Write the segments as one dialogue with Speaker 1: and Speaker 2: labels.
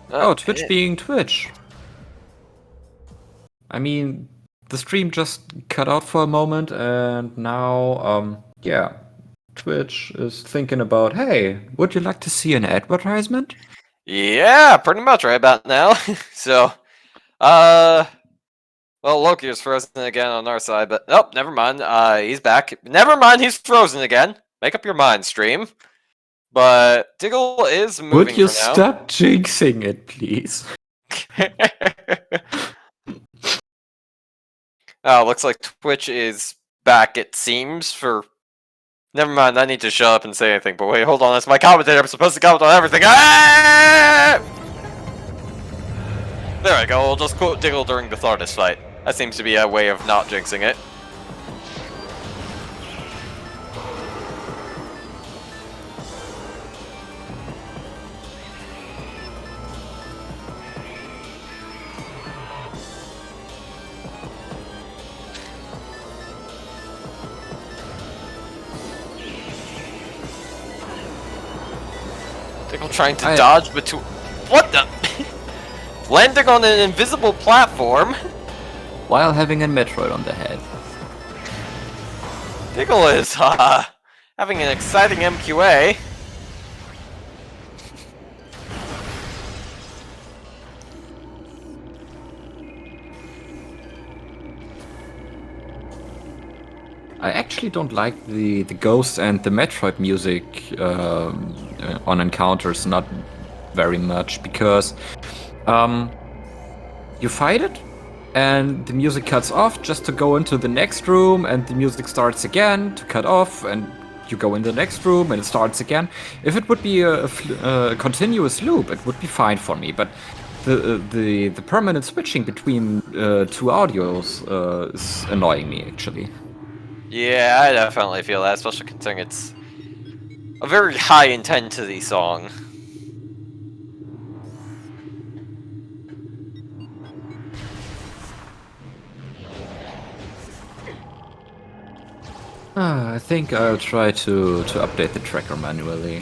Speaker 1: Oh, Twitch being Twitch. I mean, the stream just cut out for a moment, and now, yeah, Twitch is thinking about, hey, would you like to see an advertisement?
Speaker 2: Yeah, pretty much right about now. So, well, Lokir's frozen again on our side, but nope, never mind. He's back. Never mind, he's frozen again. Make up your mind, stream. But Diggle is moving
Speaker 1: Would you
Speaker 2: for now.
Speaker 1: stop jinxing it, please?
Speaker 2: Oh, looks like Twitch is back, it seems, for... Never mind, I need to shut up and say anything, but wait, hold on, that's my commentator, I'm supposed to comment on everything. Ah! There I go, I'll just quote Diggle during the Thardus fight. That seems to be a way of not jinxing it. Diggle trying to dodge between... What the... Landing on an invisible platform?
Speaker 1: While having a Metroid on the head.
Speaker 2: Diggle is, having an exciting MQA.
Speaker 1: I actually don't like the Ghost and the Metroid music on encounters, not very much, because you fight it, and the music cuts off just to go into the next room, and the music starts again to cut off, and you go in the next room, and it starts again. If it would be a continuous loop, it would be fine for me, but the permanent switching between two audios is annoying me, actually.
Speaker 2: Yeah, I definitely feel that, especially considering it's a very high intensity song.
Speaker 1: I think I'll try to update the tracker manually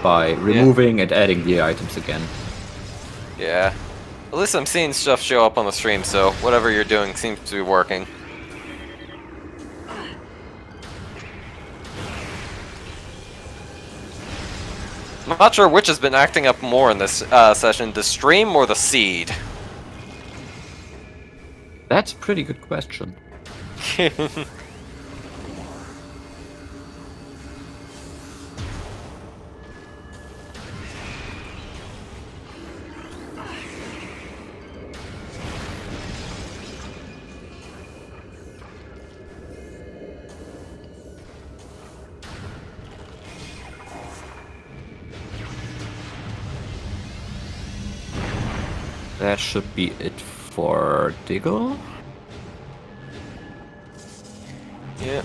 Speaker 1: by removing and adding the items again.
Speaker 2: Yeah. At least I'm seeing stuff show up on the stream, so whatever you're doing seems to be working. I'm not sure which has been acting up more in this session, the stream or the seed.
Speaker 1: That's a pretty good question. That should be it for Diggle.
Speaker 2: Yeah.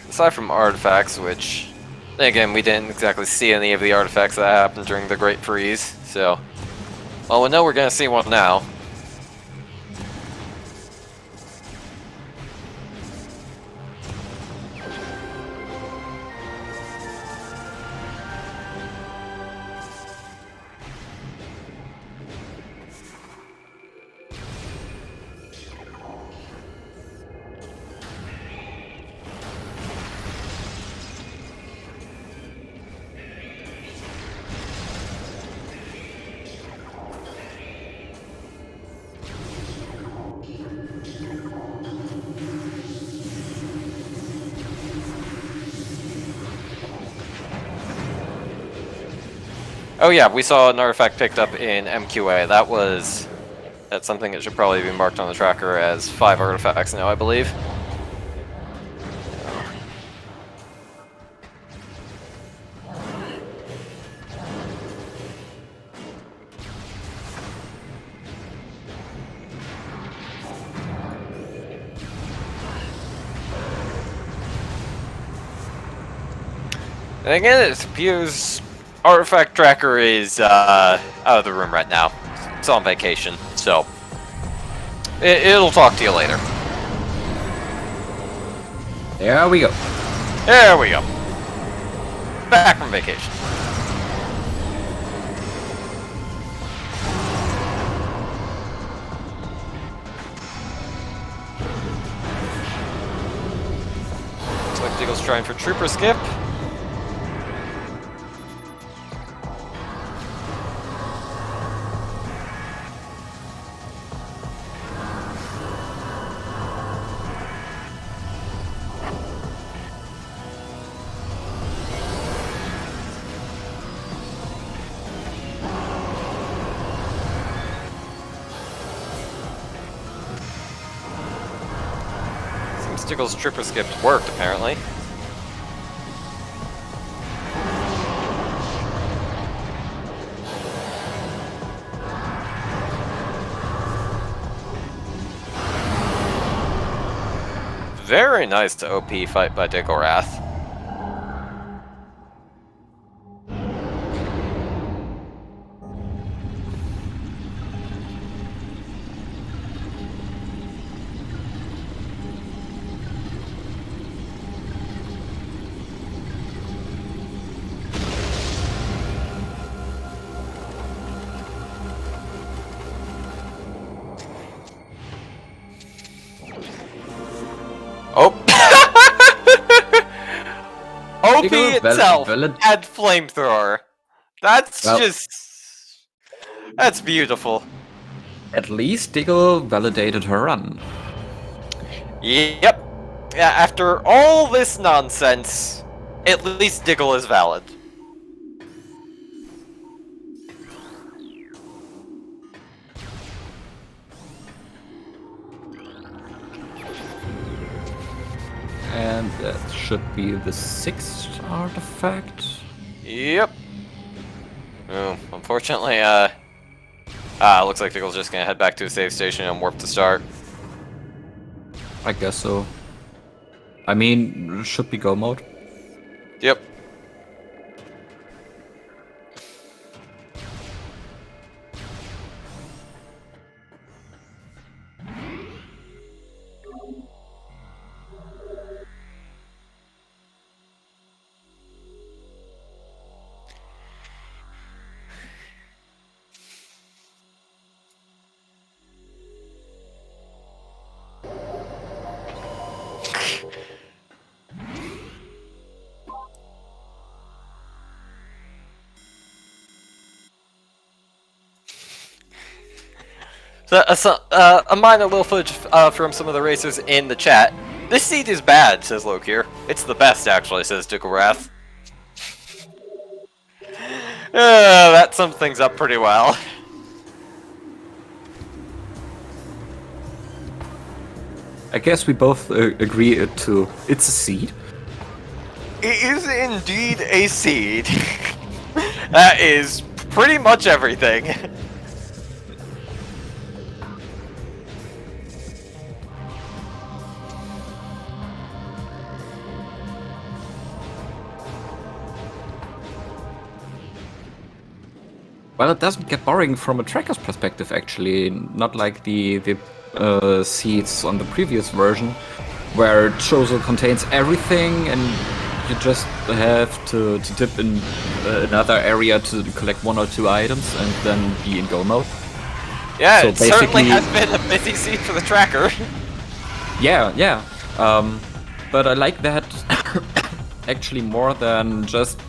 Speaker 2: Aside from artifacts, which, again, we didn't exactly see any of the artifacts that happened during the Great Freeze, so... Well, we know we're gonna see one now. Oh yeah, we saw an artifact picked up in MQA. That's something that should probably be marked on the tracker as 5 artifacts now, I believe. And again, it appears Artifact Tracker is out of the room right now. It's on vacation, so it'll talk to you later.
Speaker 1: There we go.
Speaker 2: There we go. back from vacation. Looks like Diggle's trying for Trooper Skip. Diggle's Trooper Skip worked, apparently. Very nice to OP fight by DiggleWrath. Oh! OP itself had flamethrower. That's that's beautiful.
Speaker 1: At least Diggle validated her run.
Speaker 2: Yep. Yeah, after all this nonsense, at least Diggle is valid.
Speaker 1: And that should be the 6th artifact.
Speaker 2: Yep. Oh, unfortunately, looks like Diggle's just gonna head back to a save station and warp to start.
Speaker 1: I guess so. I mean, should be go mode.
Speaker 2: Yep. So, a minor little footage from some of the racers in the chat. This seat is bad, says Lokir. It's the best, actually, says DiggleWrath. That sums things up pretty well.
Speaker 1: I guess we both agree it's a seed.
Speaker 2: It is indeed a seed. That is pretty much everything.
Speaker 1: Well, it doesn't get boring from a tracker's perspective, actually. Not like the seeds on the previous version, where Chozo contains everything and you just have to dip in another area to collect 1 or 2 items and then be in go mode.
Speaker 2: Yeah, so it certainly has been a busy seed for the tracker.
Speaker 1: Yeah. But I like that actually more than just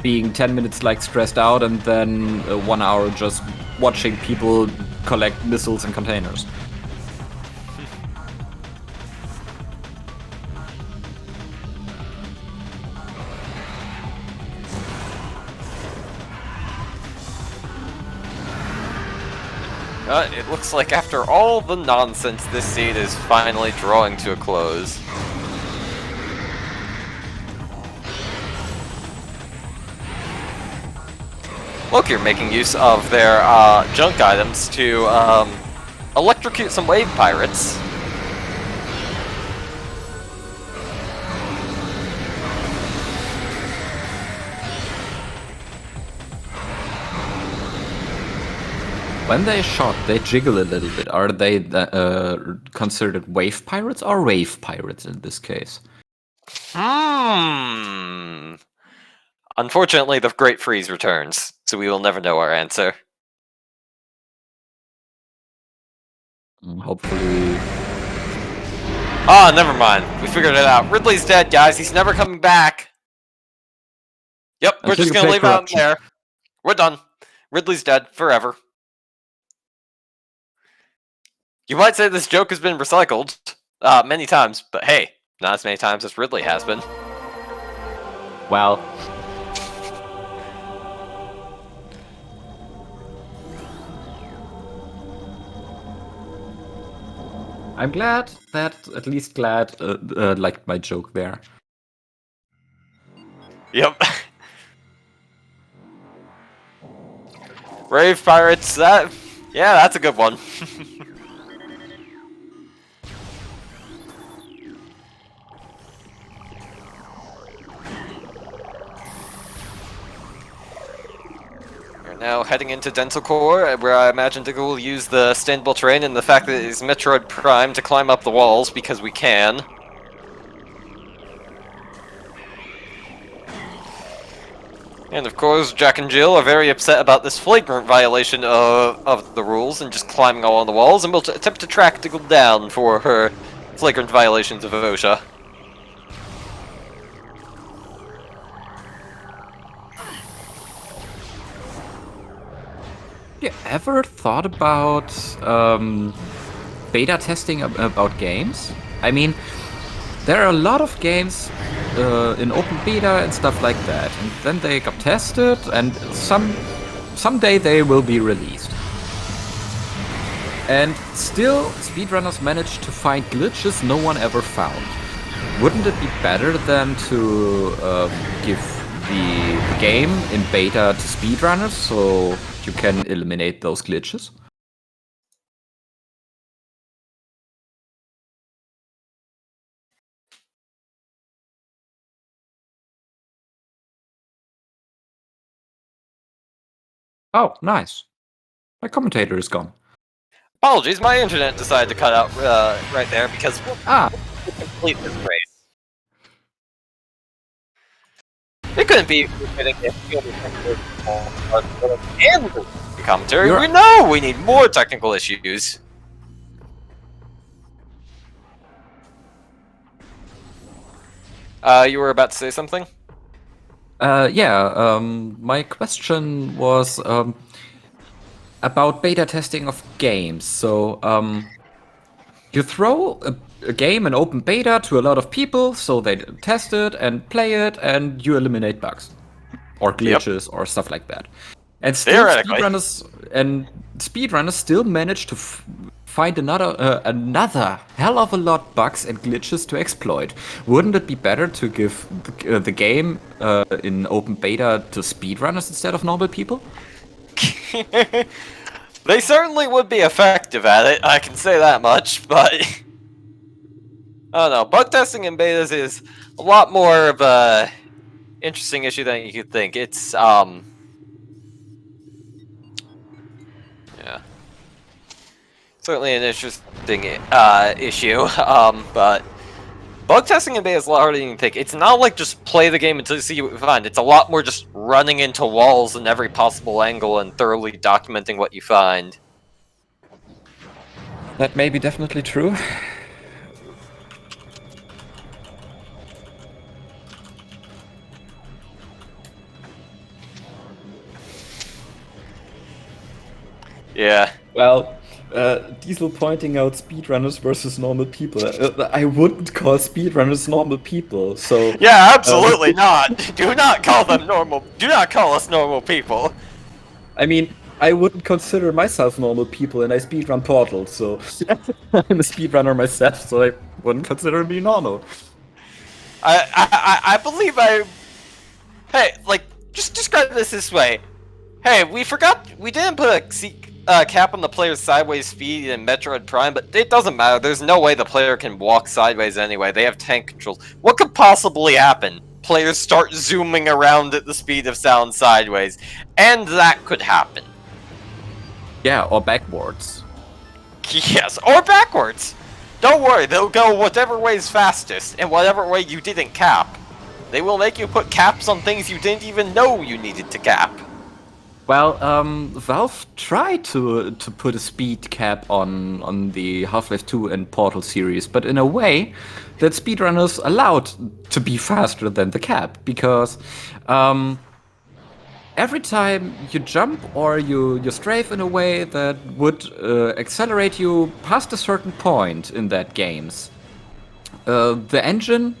Speaker 1: being 10 minutes like stressed out and then 1 hour just watching people collect missiles and containers.
Speaker 2: It looks like after all the nonsense, this seed is finally drawing to a close. Lokir making use of their junk items to electrocute some wave pirates.
Speaker 1: When they shot, they jiggle a little bit. Are they considered wave pirates or wave pirates in this case?
Speaker 2: Unfortunately, the Great Freeze returns, so we will never know our answer.
Speaker 1: Hopefully.
Speaker 2: Ah, never mind. We figured it out. Ridley's dead, guys. He's never coming back. Yep, we're
Speaker 1: Until
Speaker 2: just
Speaker 1: you
Speaker 2: gonna
Speaker 1: play
Speaker 2: leave it out
Speaker 1: corruption.
Speaker 2: there. We're done. Ridley's dead forever. You might say this joke has been recycled many times, but hey, not as many times as Ridley has been.
Speaker 1: Well. I'm glad that, at least glad, liked my joke there.
Speaker 2: Yep. Rave Pirates, yeah, that's a good one. We're now heading into Dental Core, where I imagine Diggle will use the standable terrain and the fact that it is Metroid Prime to climb up the walls, because we can. And of course, Jack and Jill are very upset about this flagrant violation of the rules and just climbing all on the walls, and will attempt to track Diggle down for her flagrant violations of OSHA.
Speaker 1: Have you ever thought about beta testing about games? I mean, there are a lot of games in open beta and stuff like that, and then they got tested, and someday they will be released. And still, speedrunners manage to find glitches no one ever found. Wouldn't it be better than to give the game in beta to speedrunners so you can eliminate those glitches? Oh, nice. My commentator is gone.
Speaker 2: Apologies, my internet decided to cut out right there because we'll complete this race. It couldn't be and commentary. We know we need more technical issues. You were about to say something?
Speaker 1: Yeah, my question was about beta testing of games. So, you throw a game in open beta to a lot of people, so they test it and play it, and you eliminate bugs or glitches or stuff like that. And still, speedrunners still manage to find another hell of a lot bugs and glitches to exploit. Wouldn't it be better to give the game in open beta to speedrunners instead of normal people?
Speaker 2: They certainly would be effective at it, I can say that much, but I don't know, bug testing in betas is a lot more of a interesting issue than you could think. It's yeah. Certainly an interesting issue, but bug testing in beta is a lot harder than you think. It's not like just play the game until you see what you find. It's a lot more just running into walls in every possible angle and thoroughly documenting what you find.
Speaker 1: That may be definitely true.
Speaker 2: Yeah.
Speaker 1: Well, Diesel pointing out speedrunners versus normal people. I wouldn't call speedrunners normal people, so...
Speaker 2: Yeah, absolutely not! Do not call them normal. Do not call us normal people.
Speaker 1: I mean, I wouldn't consider myself normal people, and I speedrun Portal, so... I'm a speedrunner myself, so I wouldn't consider me normal.
Speaker 2: I believe Hey, like, just describe this way. Hey, we didn't put a cap on the player's sideways speed in Metroid Prime, but it doesn't matter. There's no way the player can walk sideways anyway. They have tank controls. What could possibly happen? Players start zooming around at the speed of sound sideways, and that could happen.
Speaker 1: Yeah, or backwards.
Speaker 2: Yes, or backwards. Don't worry, they'll go whatever way is fastest, and whatever way you didn't cap. They will make you put caps on things you didn't even know you needed to cap.
Speaker 1: Well, Valve tried to put a speed cap on the Half-Life 2 and Portal series, but in a way that speedrunners allowed to be faster than the cap, because every time you jump or you strafe in a way that would accelerate you past a certain point in that games, the engine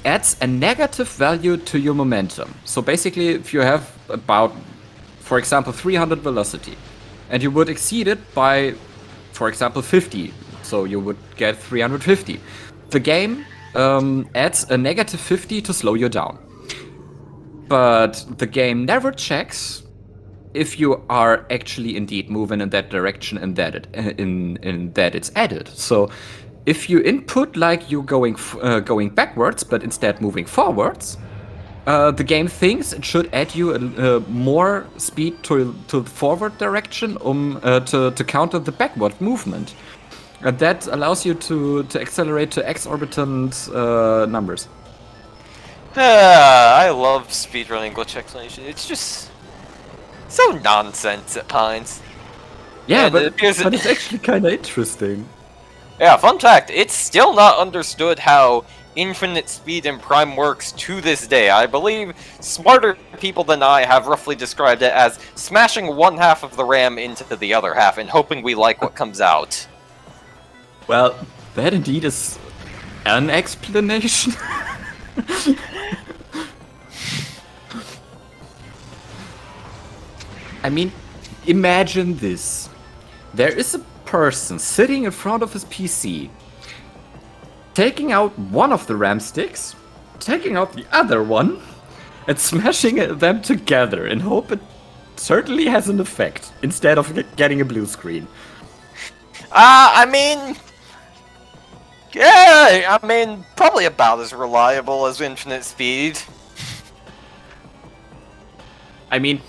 Speaker 1: adds a negative value to your momentum. So basically, if you have about, for example, 300 velocity, and you would exceed it by, for example, 50, so you would get 350, the game adds a negative 50 to slow you down. But the game never checks if you are actually indeed moving in that direction and that in that it's added. So if you input like you're going backwards, but instead moving forwards, the game thinks it should add you more speed to the forward direction to counter the backward movement. And that allows you to accelerate to exorbitant numbers.
Speaker 2: I love speedrunning glitch explanation. It's just so nonsense at times.
Speaker 1: Yeah,
Speaker 2: And
Speaker 1: but it's actually kind of interesting.
Speaker 2: Yeah, fun fact, it's still not understood how infinite speed in Prime works to this day. I believe smarter people than I have roughly described it as smashing one half of the RAM into the other half and hoping we like what comes out.
Speaker 1: Well, that indeed is an explanation. I mean, imagine this. There is a person sitting in front of his PC, taking out one of the RAM sticks, taking out the other one, and smashing them together in hope it certainly has an effect, instead of getting a blue screen.
Speaker 2: I mean... Yeah, I mean, probably about as reliable as infinite speed.
Speaker 1: I mean...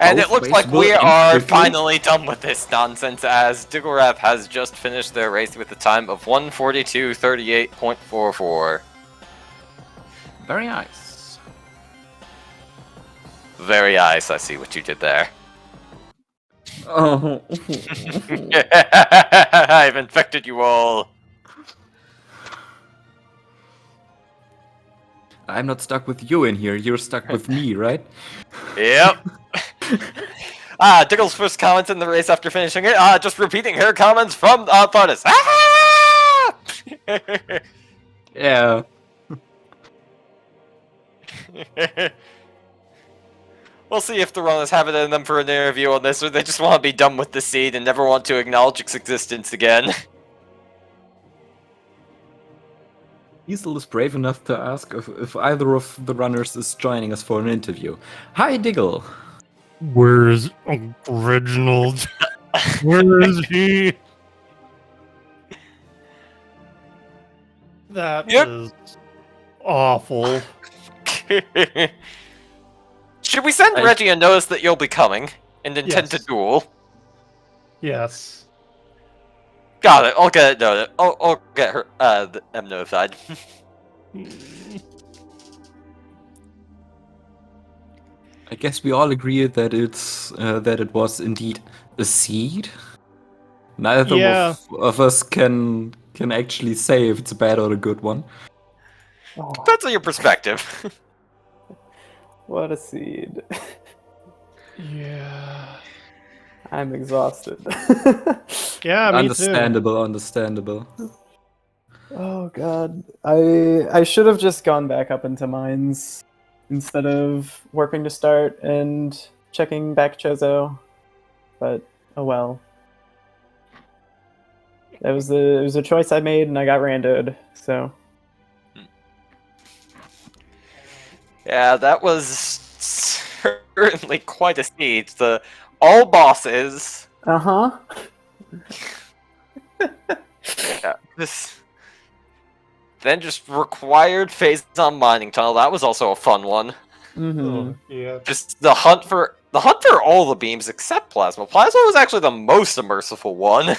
Speaker 2: And it looks like we are finally done with this nonsense, as DiggleWrath has just finished their race with a time of 1:42:38.44.
Speaker 1: Very nice.
Speaker 2: Very nice, I see what you did there.
Speaker 1: Oh.
Speaker 2: I've infected you all.
Speaker 1: I'm not stuck with you in here, you're stuck with me, right?
Speaker 2: Yep. Diggle's first comments in the race after finishing it. Just repeating her comments from Tharnis. Ah!
Speaker 1: Yeah.
Speaker 2: We'll see if the runners have it in them for an interview on this, or they just want to be done with the seed and never want to acknowledge its existence again.
Speaker 1: Diesel is brave enough to ask if either of the runners is joining us for an interview. Hi, Diggle.
Speaker 3: Where's Reginald? Where is he? That is awful.
Speaker 2: Should we send Reggie a notice that you'll be coming and intend to duel?
Speaker 3: Yes.
Speaker 2: Got it. I'll get it noted. I'll get her them notified.
Speaker 1: I guess we all agree that it was indeed a seed. Neither of us can actually say if it's a bad or a good one.
Speaker 2: Depends on your perspective.
Speaker 4: What a seed.
Speaker 3: Yeah.
Speaker 4: I'm exhausted.
Speaker 3: Yeah, me
Speaker 1: Understandable.
Speaker 4: Oh god. I should have just gone back up into mines instead of warping to start and checking back Chozo. But oh well. It was a choice I made and I got randoed, so.
Speaker 2: Yeah, that was certainly quite a seed. The all bosses.
Speaker 4: Uh-huh.
Speaker 2: Yeah, then just required phase on mining tunnel. That was also a fun one.
Speaker 4: Mm-hmm.
Speaker 3: Oh, yeah.
Speaker 2: Just the hunt for all the beams except plasma. Plasma was actually the most immersive one.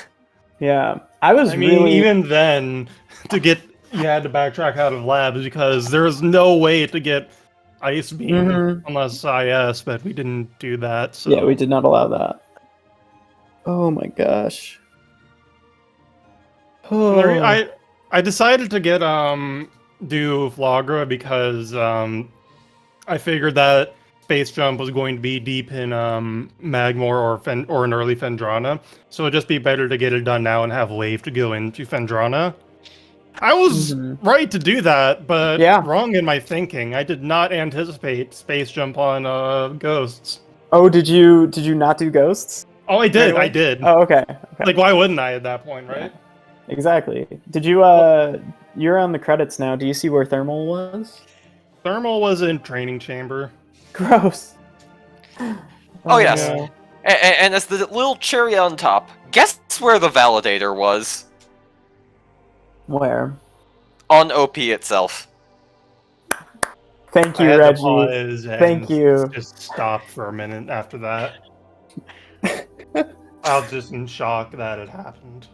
Speaker 4: Yeah. I
Speaker 3: mean, even then, to get you had to backtrack out of labs because there's no way to get Ice Beam unless IS, but we didn't do that. So.
Speaker 4: Yeah, we did not allow that. Oh my gosh.
Speaker 3: And the
Speaker 4: Oh.
Speaker 3: I decided to get do Flagra because I figured that Space Jump was going to be deep in Magmor or an early Fendrana, so it'd just be better to get it done now and have Wave to go into Fendrana. I was right to do that, but wrong in my thinking. I did not anticipate Space Jump on Ghosts.
Speaker 4: Oh, did you not do Ghosts?
Speaker 3: Oh, I did. I did.
Speaker 4: Oh, okay.
Speaker 3: Like, why wouldn't I at that point, right?
Speaker 4: Yeah. Exactly. Did you you're on the credits now. Do you see where Thermal was?
Speaker 3: Thermal was in Training Chamber.
Speaker 4: Gross.
Speaker 2: Oh yes.
Speaker 4: No.
Speaker 2: And as the little cherry on top, guess where the validator was?
Speaker 4: Where?
Speaker 2: On OP itself.
Speaker 4: Thank
Speaker 3: I
Speaker 4: you,
Speaker 3: had to
Speaker 4: Reggie.
Speaker 3: pause and
Speaker 4: Thank you.
Speaker 3: Just stop for a minute after that. I was just in shock that it happened.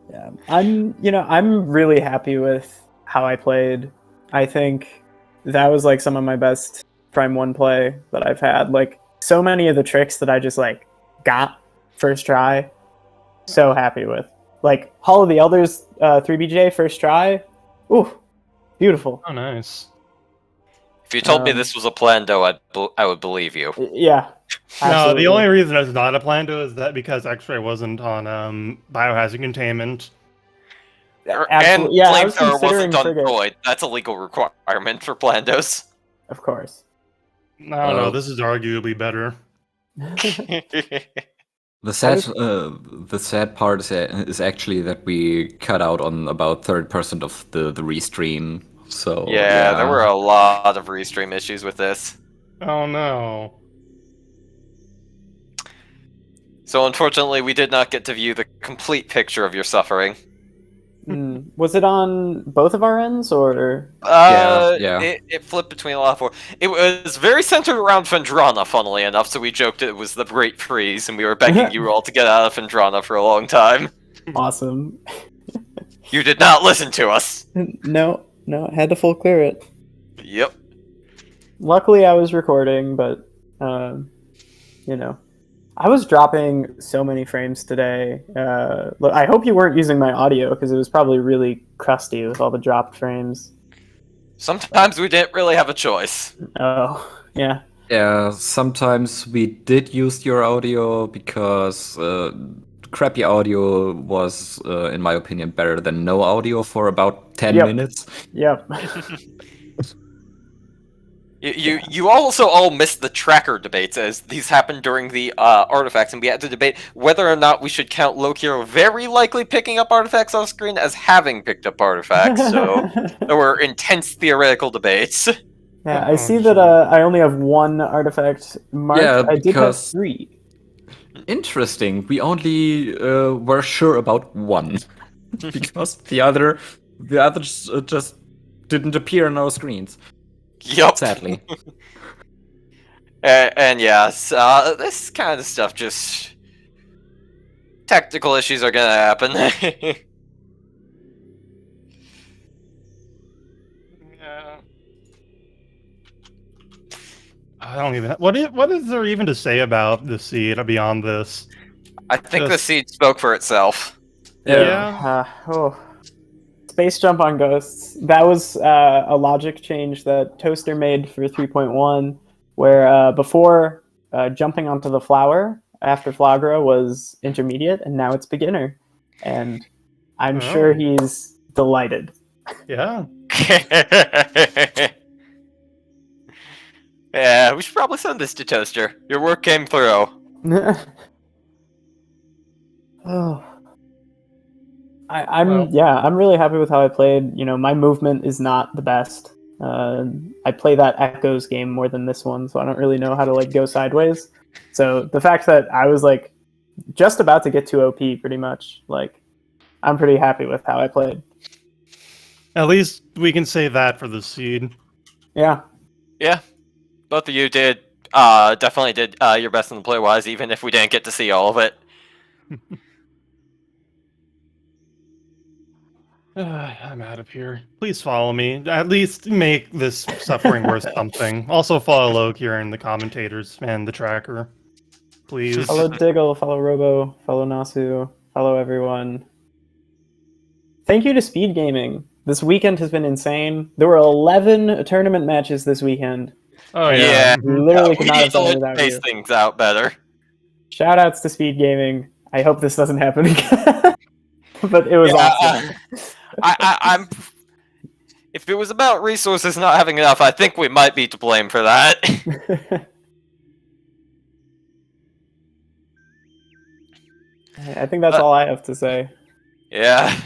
Speaker 4: Yeah, I'm really happy with how I played. I think that was like some of my best Prime 1 play that I've had. Like, so many of the tricks that I just like got first try, so happy with. Like Hall of the Elders 3BJ first try. Ooh, beautiful.
Speaker 3: Oh, nice.
Speaker 2: If you told me this was a Plando, I would believe you.
Speaker 4: Yeah.
Speaker 3: No, the only reason it's not a Plando is that because X-Ray wasn't on Biohazard Containment.
Speaker 2: And
Speaker 4: yeah, I was
Speaker 2: Flamethrower wasn't on
Speaker 4: Frigate.
Speaker 2: Droid. That's a legal requirement for Plandos.
Speaker 4: Of course.
Speaker 3: No, this is arguably better.
Speaker 1: The sad part is actually that we cut out on about 30% of the restream. So
Speaker 2: yeah, there were a lot of restream issues with this.
Speaker 3: Oh no.
Speaker 2: So unfortunately, we did not get to view the complete picture of your suffering.
Speaker 4: Was it on both of our ends, or?
Speaker 1: Yeah.
Speaker 2: It flipped between a lot of four. It was very centered around Fendrana, funnily enough, so we joked it was the Great Freeze, and we were begging you all to get out of Fendrana for a long time.
Speaker 4: Awesome.
Speaker 2: You did not listen to us.
Speaker 4: No, I had to full clear it.
Speaker 2: Yep.
Speaker 4: Luckily, I was recording, but, I was dropping so many frames today. Look, I hope you weren't using my audio, because it was probably really crusty with all the dropped frames.
Speaker 2: Sometimes we didn't really have a choice.
Speaker 4: Oh, yeah.
Speaker 1: Yeah, sometimes we did use your audio because crappy audio was, in my opinion, better than no audio for about 10 minutes.
Speaker 4: Yep.
Speaker 2: You also all missed the tracker debates, as these happened during the artifacts, and we had to debate whether or not we should count Lokir very likely picking up artifacts off screen as having picked up artifacts, so there were intense theoretical debates.
Speaker 4: Yeah, I see that I only have one artifact marked.
Speaker 1: Yeah,
Speaker 4: I did have
Speaker 1: because-
Speaker 4: 3.
Speaker 1: Interesting. We only were sure about one because the others just didn't appear on our screens.
Speaker 2: Yup.
Speaker 1: Sadly.
Speaker 2: And yes, this kind of stuff just... Technical issues are gonna happen.
Speaker 3: Yeah. I don't even. What is there even to say about the seed beyond this?
Speaker 2: I think the seed spoke for itself.
Speaker 3: Yeah.
Speaker 4: Space jump on ghosts. That was a logic change that Toaster made for 3.1, where before jumping onto the flower after Flagra was intermediate, and now it's beginner. And I'm sure he's delighted.
Speaker 3: Yeah.
Speaker 2: Yeah, we should probably send this to Toaster. Your work came through.
Speaker 4: Oh. I'm really happy with how I played. You know, my movement is not the best. I play that Echoes game more than this one, so I don't really know how to like go sideways. So the fact that I was like just about to get to OP pretty much, like I'm pretty happy with how I played.
Speaker 3: At least we can say that for the seed.
Speaker 4: Yeah.
Speaker 2: Yeah. Both of you definitely did your best in the play-wise, even if we didn't get to see all of it.
Speaker 3: I'm out of here. Please follow me. At least make this suffering worth something. Also follow Lokir and the commentators and the tracker. Please.
Speaker 4: Follow Diggle, follow Robo, follow Nasu, follow everyone. Thank you to SpeedGaming. This weekend has been insane. There were 11 tournament matches this weekend.
Speaker 3: Oh
Speaker 2: Yeah.
Speaker 3: yeah.
Speaker 4: We literally could
Speaker 2: We
Speaker 4: not
Speaker 2: need
Speaker 4: have
Speaker 2: to
Speaker 4: done it
Speaker 2: let
Speaker 4: without
Speaker 2: space
Speaker 4: you.
Speaker 2: things out better.
Speaker 4: Shoutouts to SpeedGaming. I hope this doesn't happen again. But it was awesome.
Speaker 2: I'm. If it was about resources not having enough, I think we might be to blame for that.
Speaker 4: I think that's all I have to say.
Speaker 2: Yeah. I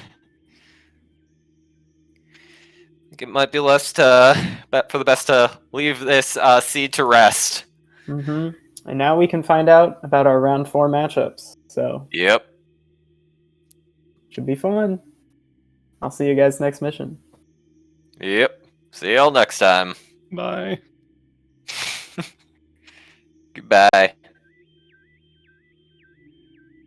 Speaker 2: think it might be for the best to leave this seed to rest.
Speaker 4: And now we can find out about our round 4 matchups. So,
Speaker 2: Yep.
Speaker 4: should be fun. I'll see you guys next mission.
Speaker 2: Yep. See y'all next time.
Speaker 3: Bye.
Speaker 2: Goodbye.